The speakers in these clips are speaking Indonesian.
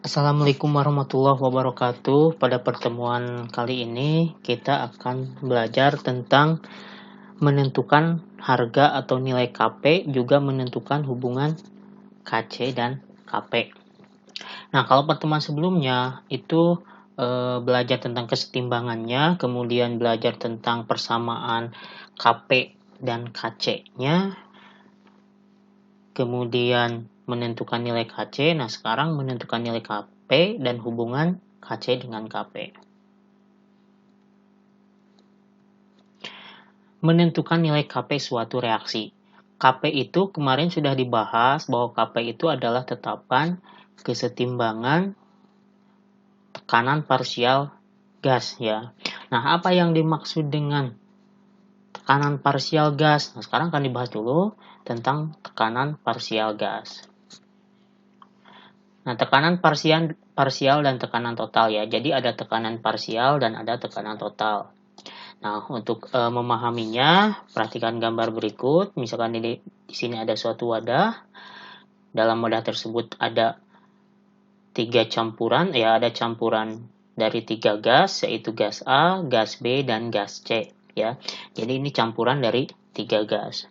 Assalamualaikum warahmatullahi wabarakatuh. Pada pertemuan kali ini kita akan belajar tentang menentukan harga atau nilai KP, juga menentukan hubungan KC dan KP. Nah, kalau pertemuan sebelumnya itu belajar tentang kesetimbangannya, kemudian belajar tentang persamaan KP dan KC-nya, kemudian menentukan nilai KC. Nah, sekarang menentukan nilai KP dan hubungan KC dengan KP. Menentukan nilai KP suatu reaksi. KP itu kemarin sudah dibahas bahwa KP itu adalah tetapan kesetimbangan tekanan parsial gas ya. Nah, apa yang dimaksud dengan tekanan parsial gas? Nah, sekarang akan dibahas dulu tentang tekanan parsial gas. Nah, tekanan parsial dan tekanan total ya. Jadi ada tekanan parsial dan ada tekanan total. Nah, untuk memahaminya, perhatikan gambar berikut. Misalkan di sini ada suatu wadah. Dalam wadah tersebut ada 3 campuran ya, ada campuran dari 3 gas, yaitu gas A, gas B, dan gas C ya. Jadi ini campuran dari 3 gas.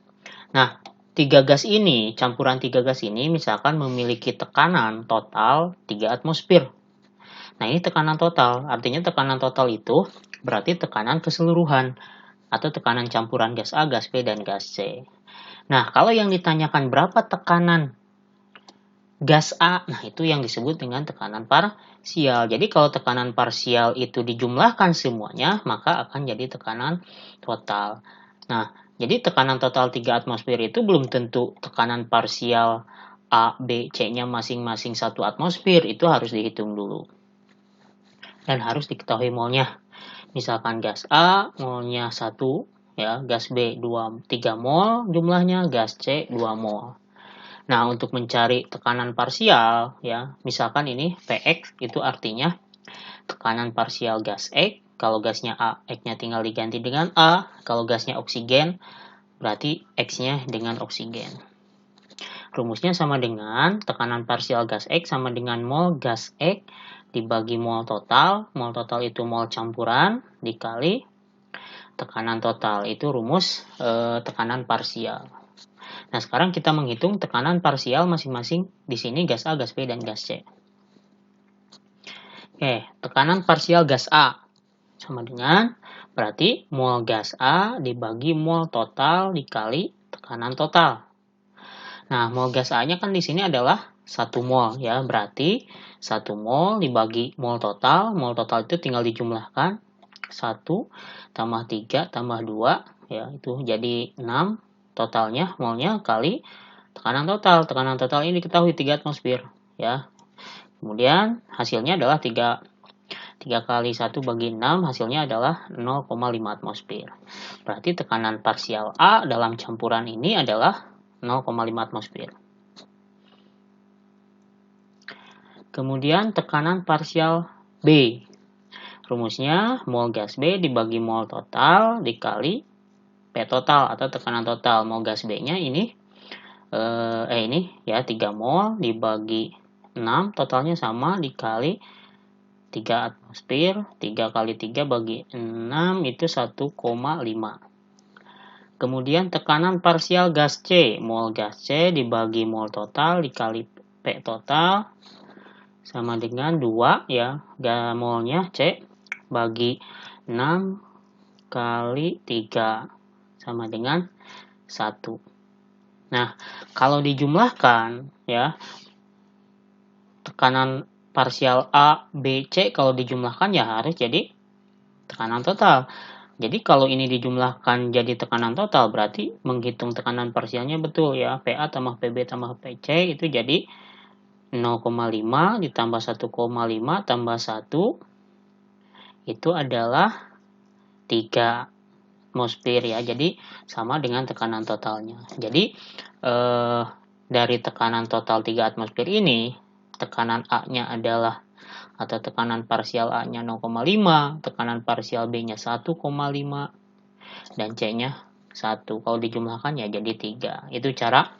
Nah, campuran 3 gas ini misalkan memiliki tekanan total 3 atmosfer. Nah, ini tekanan total. Artinya tekanan total itu berarti tekanan keseluruhan atau tekanan campuran gas A, gas B, dan gas C. Nah, kalau yang ditanyakan berapa tekanan gas A, nah itu yang disebut dengan tekanan parsial. Jadi kalau tekanan parsial itu dijumlahkan semuanya, maka akan jadi tekanan total. Nah, jadi tekanan total 3 atmosfer itu belum tentu tekanan parsial A, B, C-nya masing-masing 1 atmosfer. Itu harus dihitung dulu. Dan harus diketahui molnya. Misalkan gas A molnya 1 ya, gas B 3 mol jumlahnya, gas C 2 mol. Nah, untuk mencari tekanan parsial ya, misalkan ini Px itu artinya tekanan parsial gas X. Kalau gasnya A, X-nya tinggal diganti dengan A. Kalau gasnya oksigen, berarti X-nya dengan oksigen. Rumusnya sama dengan tekanan parsial gas X sama dengan mol gas X dibagi mol total. Mol total itu mol campuran dikali tekanan total. Itu rumus tekanan parsial. Nah, sekarang kita menghitung tekanan parsial masing-masing di sini gas A, gas B, dan gas C. Oke, tekanan parsial gas A sama dengan berarti mol gas A dibagi mol total dikali tekanan total. Nah, mol gas A-nya kan di sini adalah 1 mol ya, berarti 1 mol dibagi mol total itu tinggal dijumlahkan 1 tambah 3 tambah 2 ya, itu jadi 6 totalnya molnya kali tekanan total. Tekanan total ini diketahui 3 atmosfer ya. Kemudian hasilnya adalah 3 kali 1 bagi 6, hasilnya adalah 0,5 atmosfer. Berarti tekanan parsial A dalam campuran ini adalah 0,5 atmosfer. Kemudian tekanan parsial B. Rumusnya mol gas B dibagi mol total dikali P total atau tekanan total. Mol gas B-nya ini ya 3 mol dibagi 6 totalnya sama dikali 3 atmosfer. 3 kali 3 bagi 6 itu 1,5. Kemudian tekanan parsial gas C. Mol gas C dibagi mol total dikali P total sama dengan 2 ya. Molnya C bagi 6 kali 3 sama dengan 1. Nah, kalau dijumlahkan ya, tekanan parsial A, B, C kalau dijumlahkan ya harus jadi tekanan total. Jadi kalau ini dijumlahkan jadi tekanan total berarti menghitung tekanan parsialnya betul ya. PA tambah PB tambah PC itu jadi 0,5 ditambah 1,5 tambah 1 itu adalah 3 atmosfer ya. Jadi sama dengan tekanan totalnya. Jadi dari tekanan total 3 atmosfer ini, tekanan A-nya adalah atau tekanan parsial A-nya 0,5, tekanan parsial B-nya 1,5 dan C-nya 1. Kalau dijumlahkan ya jadi 3. Itu cara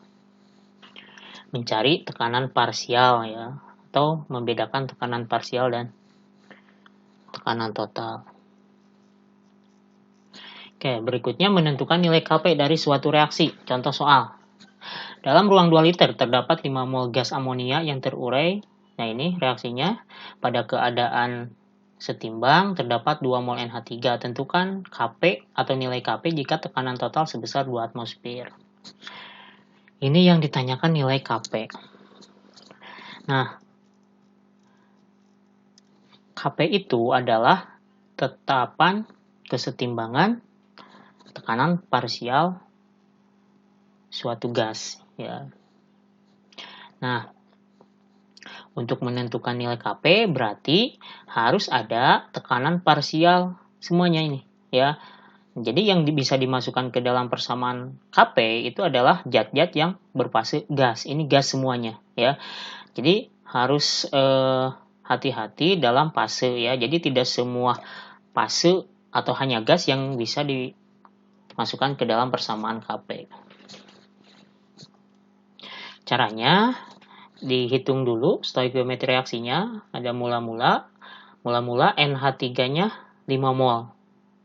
mencari tekanan parsial ya, atau membedakan tekanan parsial dan tekanan total. Oke, berikutnya menentukan nilai Kp dari suatu reaksi. Contoh soal. Dalam ruang 2 liter terdapat 5 mol gas amonia yang terurai. Nah, ini reaksinya. Pada keadaan setimbang terdapat 2 mol NH3. Tentukan Kp atau nilai Kp jika tekanan total sebesar 2 atmosfer. Ini yang ditanyakan nilai Kp. Nah, Kp itu adalah tetapan kesetimbangan tekanan parsial suatu gas, ya. Nah, untuk menentukan nilai Kp berarti harus ada tekanan parsial semuanya ini, ya. Jadi yang bisa dimasukkan ke dalam persamaan Kp itu adalah zat-zat yang berfase gas. Ini gas semuanya, ya. Jadi harus hati-hati dalam fase, ya. Jadi tidak semua fase atau hanya gas yang bisa dimasukkan ke dalam persamaan Kp. Caranya dihitung dulu stoikiometri reaksinya. Ada mula-mula NH3-nya 5 mol,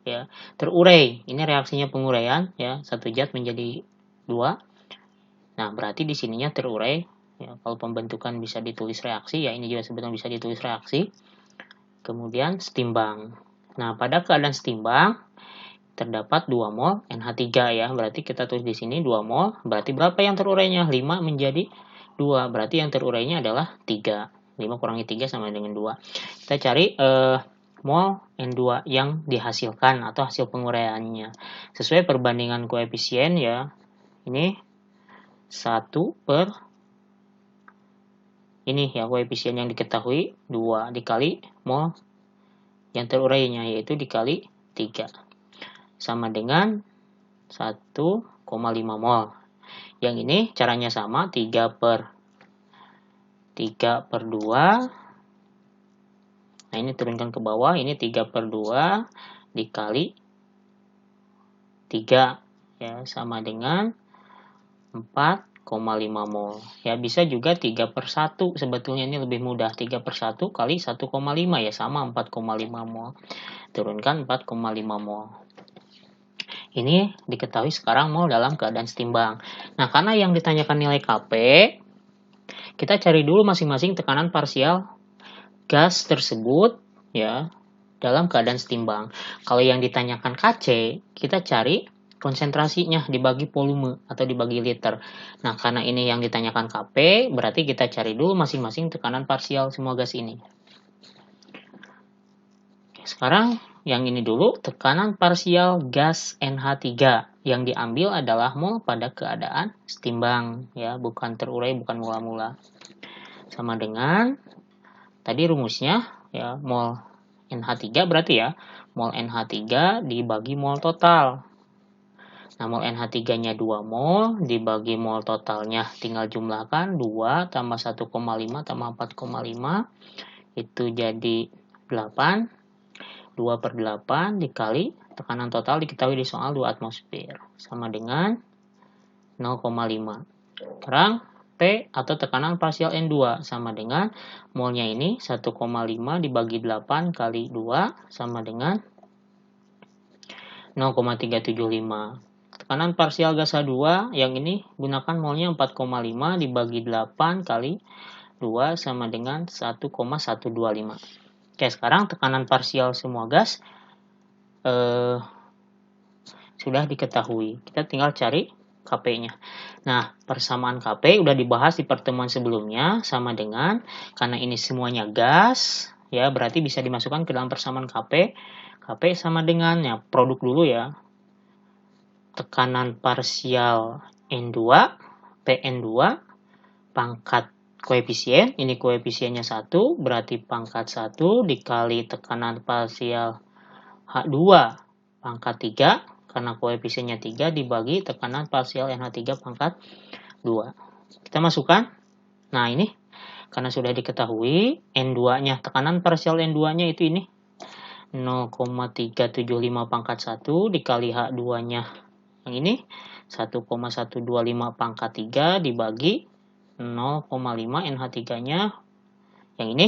ya. Terurai, ini reaksinya penguraian, ya. Satu zat menjadi 2. Nah, berarti di sininya terurai, ya. Kalau pembentukan bisa ditulis reaksi, ya, ini juga sebetulnya bisa ditulis reaksi. Kemudian setimbang. Nah, pada keadaan setimbang terdapat 2 mol NH3, ya. Berarti kita tulis di sini 2 mol. Berarti berapa yang terurainya? 5 menjadi 2. Berarti yang terurainya adalah 3. 5 kurangi 3 sama dengan 2. Kita cari mol N2 yang dihasilkan atau hasil penguraiannya. Sesuai perbandingan koefisien, ya. Ini 1 per ini, ya, koefisien yang diketahui 2 dikali mol yang terurainya, yaitu dikali 3. Sama dengan 1,5 mol. Yang ini caranya sama, 3 per 2. Nah, ini turunkan ke bawah, ini 3 per 2 dikali 3, ya, sama dengan 4,5 mol. Ya, bisa juga 3 per 1, sebetulnya ini lebih mudah. 3 per 1 kali 1,5, ya, sama 4,5 mol. Turunkan 4,5 mol. Ini diketahui sekarang mol dalam keadaan setimbang. Nah, karena yang ditanyakan nilai Kp, kita cari dulu masing-masing tekanan parsial gas tersebut, ya, dalam keadaan setimbang. Kalau yang ditanyakan Kc, kita cari konsentrasinya dibagi volume atau dibagi liter. Nah, karena ini yang ditanyakan Kp, berarti kita cari dulu masing-masing tekanan parsial semua gas ini. Oke, sekarang yang ini dulu, tekanan parsial gas NH3 yang diambil adalah mol pada keadaan setimbang, ya, bukan terurai, bukan mula-mula. Sama dengan tadi rumusnya, ya, mol NH3 berarti, ya, mol NH3 dibagi mol total. Nah, mol NH3-nya 2 mol dibagi mol totalnya tinggal jumlahkan 2 tambah 1,5 tambah 4,5 itu jadi 8. 2 per 8 dikali tekanan total diketahui di soal 2 atmosfer sama dengan 0,5. Sekarang P atau tekanan parsial N2 sama dengan molnya ini 1,5 dibagi 8 kali 2 sama dengan 0,375. Tekanan parsial gas H2 yang ini gunakan molnya 4,5 dibagi 8 kali 2 sama dengan 1,125. Oke, sekarang tekanan parsial semua gas sudah diketahui. Kita tinggal cari Kp-nya. Nah, persamaan Kp udah dibahas di pertemuan sebelumnya, sama dengan, karena ini semuanya gas, ya, berarti bisa dimasukkan ke dalam persamaan Kp. Kp sama dengan, ya, produk dulu, ya, tekanan parsial N2, Pn2, pangkat koefisien, ini koefisiennya 1, berarti pangkat 1 dikali tekanan parsial H2 pangkat 3, karena koefisiennya 3 dibagi tekanan parsial NH3 pangkat 2. Kita masukkan. Nah, ini karena sudah diketahui N2-nya, tekanan parsial N2-nya itu ini 0,375 pangkat 1 dikali H2-nya yang ini 1,125 pangkat 3 dibagi 0,5 NH3-nya Yang ini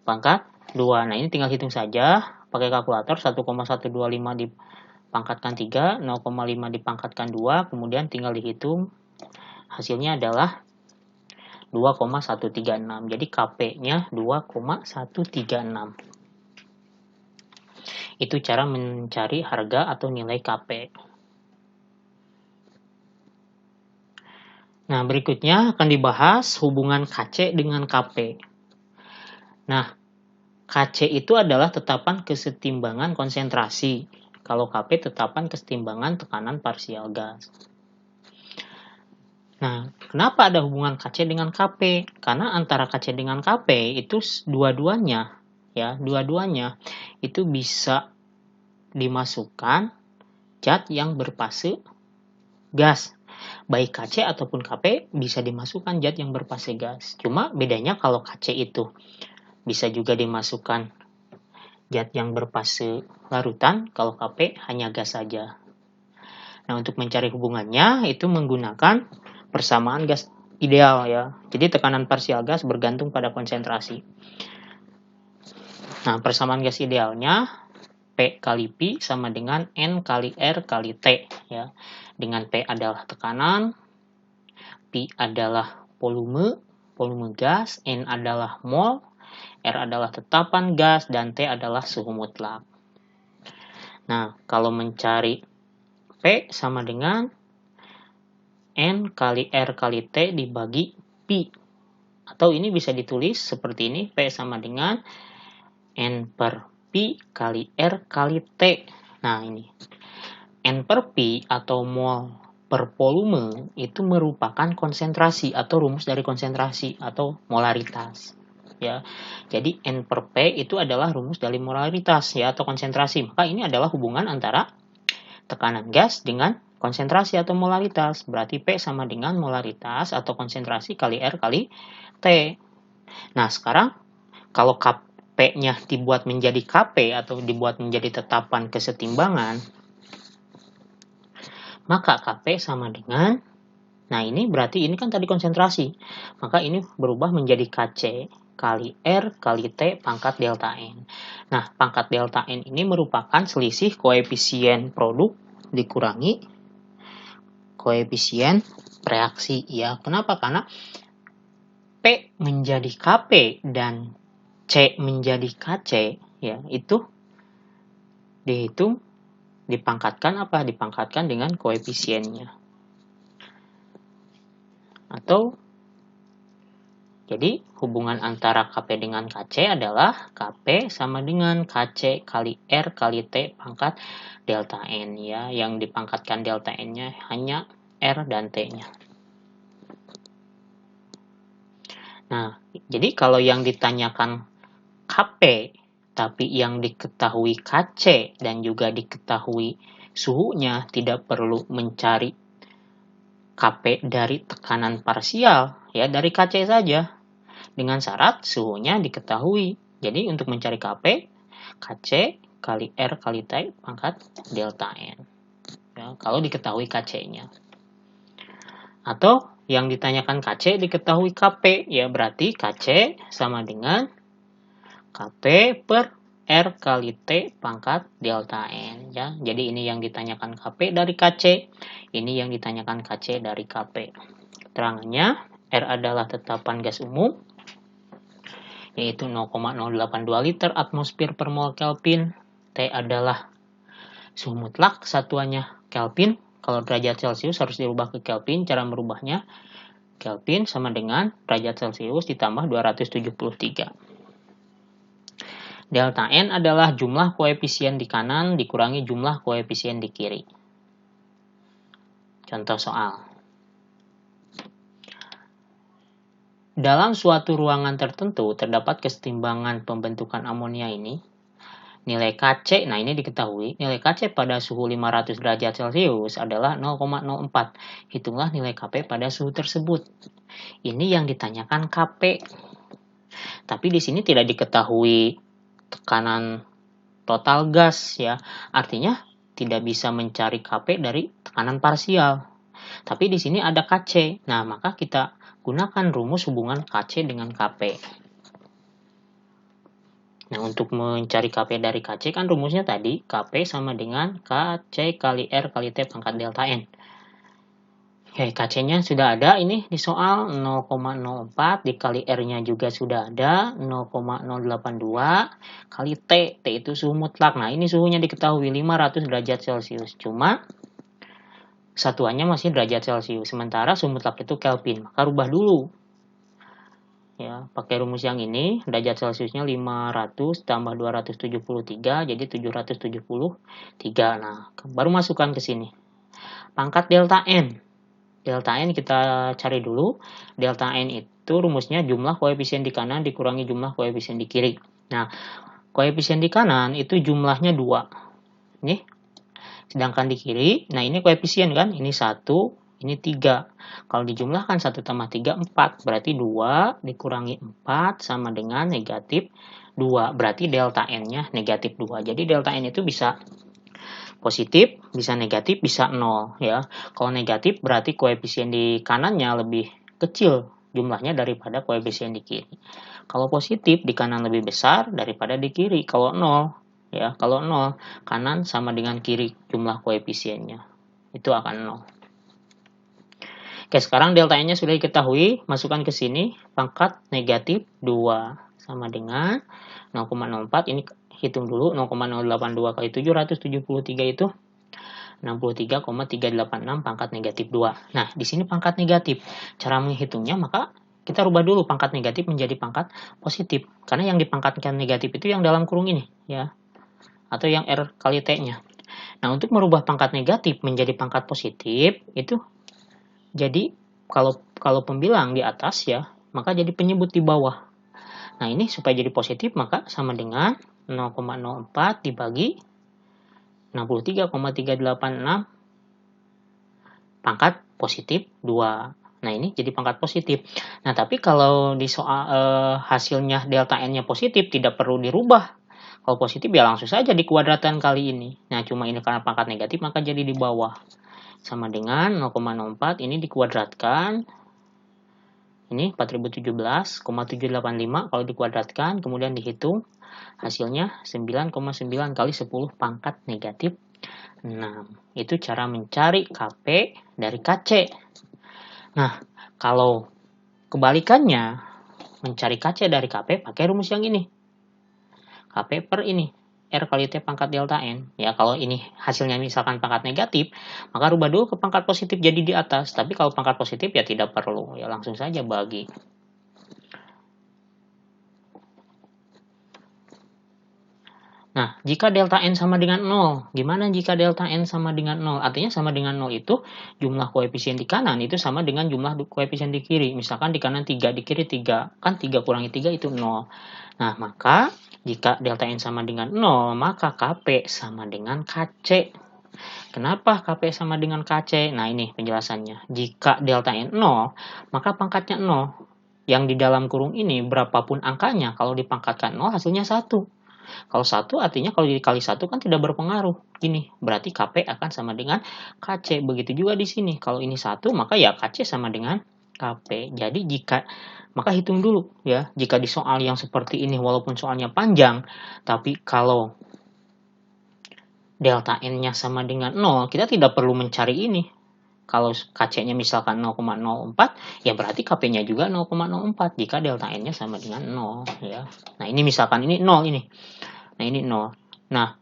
pangkat 2. Nah, ini tinggal hitung saja pakai kalkulator. 1,125 dipangkatkan 3, 0,5 dipangkatkan 2, kemudian tinggal dihitung. Hasilnya adalah 2,136. Jadi KP-nya 2,136. Itu cara mencari harga atau nilai KP. Nah, berikutnya akan dibahas hubungan KC dengan KP. Nah, KC itu adalah tetapan kesetimbangan konsentrasi. Kalau KP tetapan kesetimbangan tekanan parsial gas. Nah, kenapa ada hubungan KC dengan KP? Karena antara KC dengan KP itu dua-duanya itu bisa dimasukkan zat yang berfase gas. Baik KC ataupun KP bisa dimasukkan zat yang berfase gas. Cuma bedanya kalau KC itu bisa juga dimasukkan zat yang berfase larutan, kalau KP hanya gas saja. Nah, untuk mencari hubungannya itu menggunakan persamaan gas ideal ya. Jadi tekanan parsial gas bergantung pada konsentrasi. Nah, persamaan gas idealnya P kali Pi sama dengan N kali R kali T ya. Dengan P adalah tekanan, Pi adalah volume gas, N adalah mol, R adalah tetapan gas, dan T adalah suhu mutlak. Nah, kalau mencari P sama dengan N kali R kali T dibagi Pi. Atau ini bisa ditulis seperti ini, P sama dengan N per Pi kali R kali T. Nah, ini. N per Pi atau mol per volume itu merupakan konsentrasi atau rumus dari konsentrasi atau molaritas. Ya. Jadi N per P itu adalah rumus dari molaritas ya atau konsentrasi. Maka ini adalah hubungan antara tekanan gas dengan konsentrasi atau molaritas. Berarti P sama dengan molaritas atau konsentrasi kali R kali T. Nah, sekarang kalau P-nya dibuat menjadi KP atau dibuat menjadi tetapan kesetimbangan, maka KP sama dengan, nah ini berarti ini kan tadi konsentrasi, maka ini berubah menjadi KC kali R kali T pangkat delta N. Nah, pangkat delta N ini merupakan selisih koefisien produk dikurangi koefisien reaksi. Ya, kenapa? Karena P menjadi KP dan C menjadi KC, ya itu dihitung dipangkatkan apa? Dipangkatkan dengan koefisiennya. Atau jadi hubungan antara KP dengan KC adalah KP sama dengan KC kali R kali T pangkat delta N ya. Yang dipangkatkan delta N-nya hanya R dan T-nya. Nah, jadi kalau yang ditanyakan KP tapi yang diketahui KC dan juga diketahui suhunya, tidak perlu mencari KP dari tekanan parsial, ya dari KC saja. Dengan syarat suhunya diketahui. Jadi untuk mencari KP, KC kali R kali T pangkat delta N. Ya, kalau diketahui KC-nya. Atau yang ditanyakan KC diketahui KP, ya berarti KC sama dengan KP per R kali T pangkat delta N. Ya. Jadi ini yang ditanyakan KP dari KC, ini yang ditanyakan KC dari KP. Keterangannya, R adalah tetapan gas umum, yaitu 0,082 liter atmosfer per mol Kelvin. T adalah suhu mutlak, satuannya Kelvin. Kalau derajat Celcius harus dirubah ke Kelvin. Cara merubahnya, Kelvin sama dengan derajat Celcius ditambah 273. Delta N adalah jumlah koefisien di kanan dikurangi jumlah koefisien di kiri. Contoh soal. Dalam suatu ruangan tertentu terdapat kesetimbangan pembentukan amonia ini. Nilai KC, nah ini diketahui, nilai KC pada suhu 500 derajat Celcius adalah 0,04. Hitunglah nilai KP pada suhu tersebut. Ini yang ditanyakan KP. Tapi di sini tidak diketahui tekanan total gas ya. Artinya tidak bisa mencari KP dari tekanan parsial. Tapi di sini ada KC. Nah, maka kita gunakan rumus hubungan KC dengan KP. Nah, untuk mencari KP dari KC kan rumusnya tadi KP sama dengan KC kali R kali T pangkat delta N. Oke, KC-nya sudah ada ini di soal 0,04 dikali R-nya juga sudah ada 0,082 kali T. T itu suhu mutlak. Nah, ini suhunya diketahui 500 derajat Celcius. Cuma satuannya masih derajat Celcius. Sementara suhu mutlak itu Kelvin. Maka rubah dulu. Ya, pakai rumus yang ini, derajat Celciusnya 500 tambah 273 jadi 773. Nah, baru masukkan ke sini. Pangkat delta N. Delta N kita cari dulu. Delta N itu rumusnya jumlah koefisien di kanan dikurangi jumlah koefisien di kiri. Nah, koefisien di kanan itu jumlahnya 2. Nih. Sedangkan di kiri, nah ini koefisien kan, ini 1, ini 3. Kalau dijumlahkan 1 tambah 3, 4. Berarti 2 dikurangi 4 sama dengan negatif 2. Berarti delta N-nya negatif 2. Jadi delta N itu bisa positif, bisa negatif, bisa 0 ya. Kalau negatif berarti koefisien di kanannya lebih kecil jumlahnya daripada koefisien di kiri. Kalau positif di kanan lebih besar daripada di kiri. Kalau 0 ya, kalau 0 kanan sama dengan kiri jumlah koefisiennya. Itu akan 0. Oke, sekarang delta N-nya sudah diketahui, masukkan ke sini pangkat negatif 2 sama dengan 0,04. Ini hitung dulu 0,082 kali 773 itu 63,386 pangkat negatif 2. Nah, di sini pangkat negatif. Cara menghitungnya maka kita rubah dulu pangkat negatif menjadi pangkat positif. Karena yang dipangkatkan negatif itu yang dalam kurung ini, ya. Atau yang R kali T-nya. Nah, untuk merubah pangkat negatif menjadi pangkat positif, itu jadi kalau pembilang di atas ya, maka jadi penyebut di bawah. Nah, ini supaya jadi positif maka sama dengan 0,04 dibagi 63,386 pangkat positif 2. Nah, ini jadi pangkat positif. Nah, tapi kalau di soal hasilnya delta N-nya positif, tidak perlu dirubah. Kalau positif ya langsung saja dikuadratan kali ini. Nah, cuma ini karena pangkat negatif, maka jadi di bawah. Sama dengan 0,04, ini dikuadratkan. Ini 4017,785 kalau dikuadratkan, kemudian dihitung. Hasilnya 9,9 kali 10 pangkat negatif 6. Itu cara mencari KP dari KC. Nah, kalau kebalikannya, mencari KC dari KP pakai rumus yang ini. KP per ini, R kali T pangkat delta N. Ya, kalau ini hasilnya misalkan pangkat negatif, maka rubah dulu ke pangkat positif jadi di atas. Tapi kalau pangkat positif ya tidak perlu. Ya, langsung saja bagi. Nah, jika delta N sama dengan 0, gimana jika delta N sama dengan 0? Artinya sama dengan 0 itu jumlah koefisien di kanan itu sama dengan jumlah koefisien di kiri. Misalkan di kanan 3, di kiri 3. Kan 3 kurangi 3 itu 0. Nah, maka jika delta N sama dengan 0, maka KP sama dengan KC. Kenapa KP sama dengan KC? Nah, ini penjelasannya. Jika delta N 0, maka pangkatnya 0. Yang di dalam kurung ini, berapapun angkanya, kalau dipangkatkan 0, hasilnya 1. Kalau 1 artinya kalau dikali 1 kan tidak berpengaruh. Gini, berarti KP akan sama dengan KC. Begitu juga di sini. Kalau ini 1, maka ya KC sama dengan KP. Jadi maka hitung dulu ya. Jika di soal yang seperti ini walaupun soalnya panjang, tapi kalau delta N-nya sama dengan 0, kita tidak perlu mencari ini. Kalau KC-nya misalkan 0,04, ya berarti KP-nya juga 0,04 jika delta N-nya sama dengan 0 ya. Nah, ini misalkan ini 0 ini. Nah, ini 0. Nah,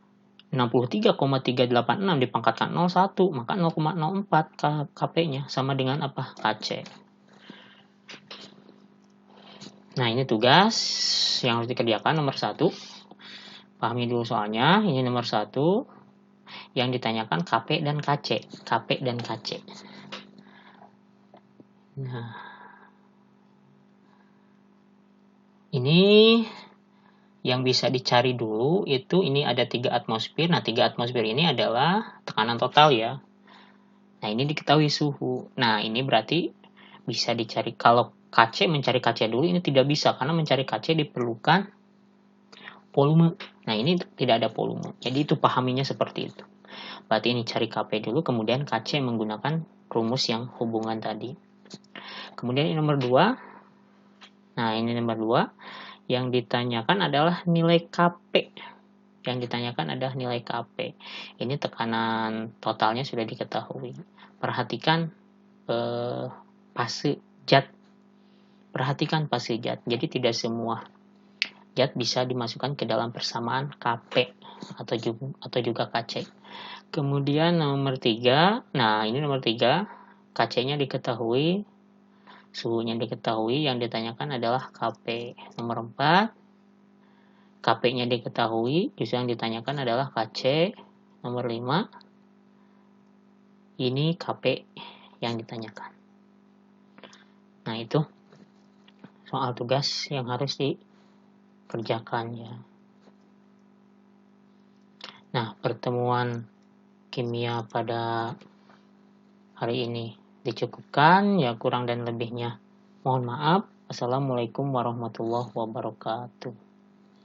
63,386 dipangkatkan 01, maka 0,04 KP-nya sama dengan apa? KC. Nah, ini tugas yang harus dikerjakan nomor 1. Pahami dulu soalnya. Ini nomor 1. Yang ditanyakan KP dan KC. KP dan KC. Nah, ini yang bisa dicari dulu itu ini ada 3 atmosfer. Nah, 3 atmosfer ini adalah tekanan total ya. Nah, ini diketahui suhu. Nah, ini berarti bisa dicari. Kalau KC mencari KC dulu ini tidak bisa karena mencari KC diperlukan volume. Nah, ini tidak ada volume. Jadi itu pahaminya seperti itu. Berarti ini cari KP dulu, kemudian KC menggunakan rumus yang hubungan tadi. Kemudian ini nomor 2. Nah, ini nomor 2. Yang ditanyakan adalah nilai KP. Yang ditanyakan adalah nilai KP. Ini tekanan totalnya sudah diketahui. Perhatikan fase zat. Perhatikan fase zat. Jadi tidak semua zat bisa dimasukkan ke dalam persamaan KP atau juga KC. Kemudian nomor 3, nah ini nomor 3, KC-nya diketahui, suhunya diketahui, yang ditanyakan adalah KP. Nomor 4, KP-nya diketahui, justru yang ditanyakan adalah KC. Nomor 5, ini KP yang ditanyakan. Nah, itu soal tugas yang harus dikerjakan ya. Nah, pertemuan kimia pada hari ini dicukupkan, ya kurang dan lebihnya mohon maaf. Assalamualaikum warahmatullahi wabarakatuh.